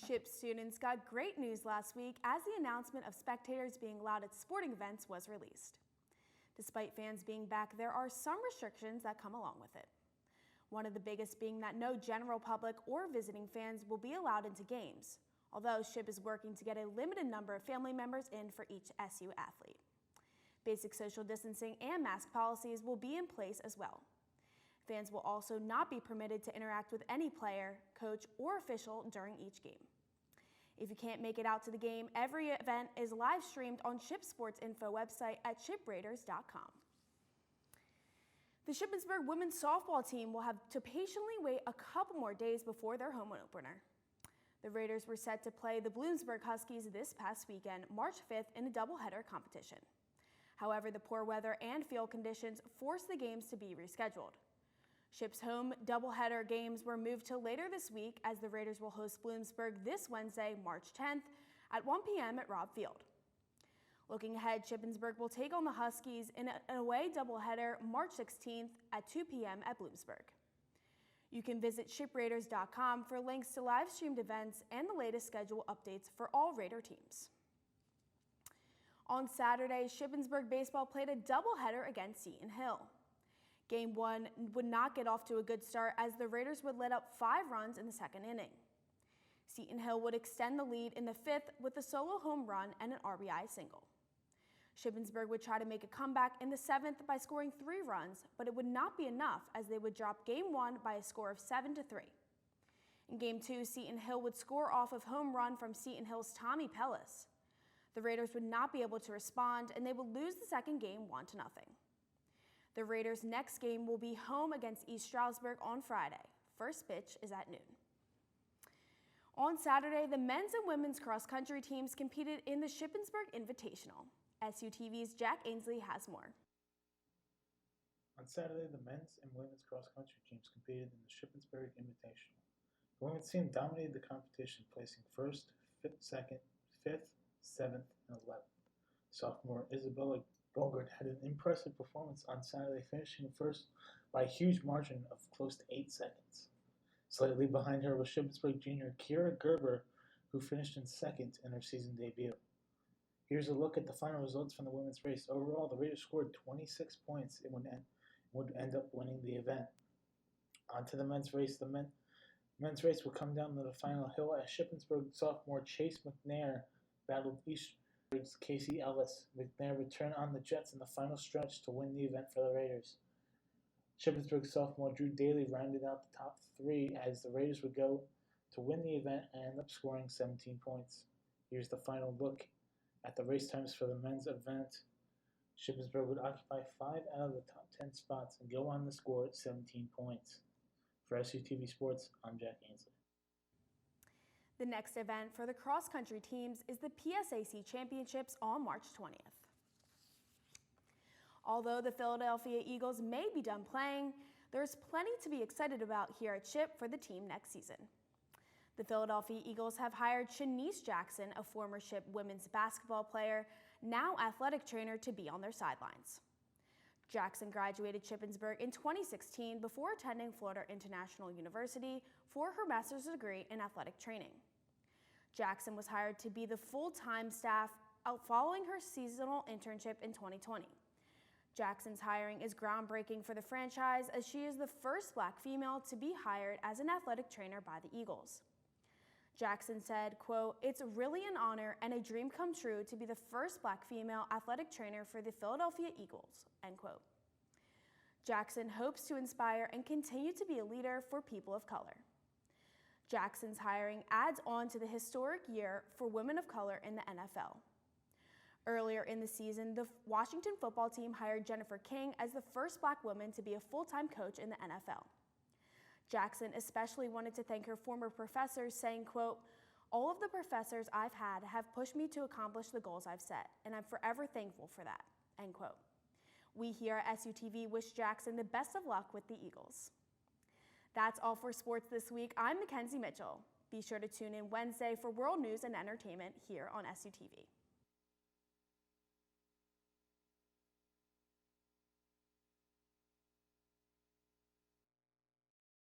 SHIP students got great news last week as the announcement of spectators being allowed at sporting events was released. Despite fans being back, there are some restrictions that come along with it. One of the biggest being that no general public or visiting fans will be allowed into games, although SHIP is working to get a limited number of family members in for each SU athlete. Basic social distancing and mask policies will be in place as well. Fans will also not be permitted to interact with any player, coach, or official during each game. If you can't make it out to the game, every event is live streamed on SHIP Sports Info website at shipraiders.com. The Shippensburg women's softball team will have to patiently wait a couple more days before their home opener. The Raiders were set to play the Bloomsburg Huskies this past weekend, March 5th, in a doubleheader competition. However, the poor weather and field conditions forced the games to be rescheduled. SHIP's home doubleheader games were moved to later this week as the Raiders will host Bloomsburg this Wednesday, March 10th at 1 p.m. at Robb Field. Looking ahead, Shippensburg will take on the Huskies in an away doubleheader March 16th at 2 p.m. at Bloomsburg. You can visit shipraiders.com for links to live streamed events and the latest schedule updates for all Raider teams. On Saturday, Shippensburg baseball played a doubleheader against Seton Hill. Game 1 would not get off to a good start as the Raiders would let up 5 runs in the second inning. Seton Hill would extend the lead in the 5th with a solo home run and an RBI single. Shippensburg would try to make a comeback in the 7th by scoring 3 runs, but it would not be enough as they would drop Game 1 by a score of 7-3. In Game 2, Seton Hill would score off of home run from Seton Hill's Tommy Pellis. The Raiders would not be able to respond and they would lose the second game 1-0. The Raiders' next game will be home against East Stroudsburg on Friday. First pitch is at noon. On Saturday, the men's and women's cross-country teams competed in the Shippensburg Invitational. SUTV's Jack Ainsley has more. On Saturday, the men's and women's cross-country teams competed in the Shippensburg Invitational. The women's team dominated the competition, placing 1st, 2nd, 5th, 7th, and 11th. Sophomore Isabella Bogart had an impressive performance on Saturday, finishing first by a huge margin of close to 8 seconds. Slightly behind her was Shippensburg junior Kira Gerber, who finished in 2nd in her season debut. Here's a look at the final results from the women's race. Overall, the Raiders scored 26 points and would end up winning the event. On to the men's race. The men's race would come down to the final hill as Shippensburg sophomore Chase McNair battled East Casey Ellis. McNair would turn on the Jets in the final stretch to win the event for the Raiders. Shippensburg sophomore Drew Daly rounded out the top 3 as the Raiders would go to win the event and end up scoring 17 points. Here's the final look at the race times for the men's event. Shippensburg would occupy 5 out of the top 10 spots and go on to score 17 points. For SUTV Sports, I'm Jack Ainsley. The next event for the cross-country teams is the PSAC Championships on March 20th. Although the Philadelphia Eagles may be done playing, there's plenty to be excited about here at SHIP for the team next season. The Philadelphia Eagles have hired Shanice Jackson, a former SHIP women's basketball player, now athletic trainer, to be on their sidelines. Jackson graduated Shippensburg in 2016 before attending Florida International University for her master's degree in athletic training. Jackson was hired to be the full-time staff following her seasonal internship in 2020. Jackson's hiring is groundbreaking for the franchise as she is the first Black female to be hired as an athletic trainer by the Eagles. Jackson said, quote, "It's really an honor and a dream come true to be the first Black female athletic trainer for the Philadelphia Eagles," end quote. Jackson hopes to inspire and continue to be a leader for people of color. Jackson's hiring adds on to the historic year for women of color in the NFL. Earlier in the season, the Washington football team hired Jennifer King as the first Black woman to be a full-time coach in the NFL. Jackson especially wanted to thank her former professors, saying, quote, "All of the professors I've had have pushed me to accomplish the goals I've set, and I'm forever thankful for that," end quote. We here at SUTV wish Jackson the best of luck with the Eagles. That's all for sports this week. I'm Mackenzie Mitchell. Be sure to tune in Wednesday for world news and entertainment here on SUTV.